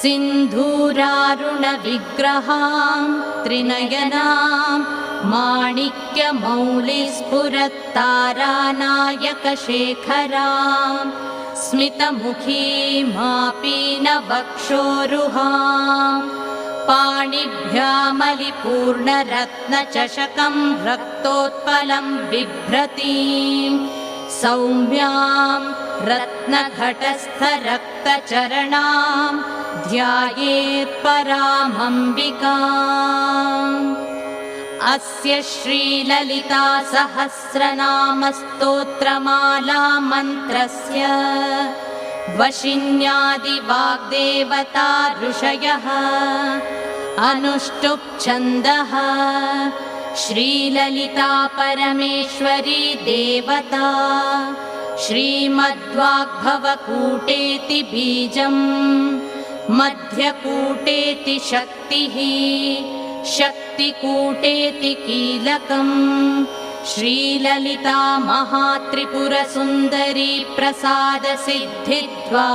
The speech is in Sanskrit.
सिन्धूरारुणविग्रहां त्रिनयनां माणिक्यमौलिस्फुरत्तारानायकशेखरां स्मितमुखीमापीनवक्षोरुहां पाणिभ्यामलिपूर्णरत्नचषकं रक्तोत्पलं बिभ्रतीं सौम्यां रत्नघटस्थरक्तचरणां ध्यायेत् परामम्बिकाम्। अस्य श्रीललिता सहस्रनामस्तोत्रमाला मन्त्रस्य वशिन्यादिवाग्देवता ऋषयः अनुष्टुप् छन्दः श्रीललिता परमेश्वरी देवता श्रीमद्वाग्भवकूटेति बीजम् मध्यकूटेति शक्तिः शक्तिकूटेति कीलकम् श्रीललिता महात्रिपुरसुन्दरी प्रसादसिद्धिद्वारा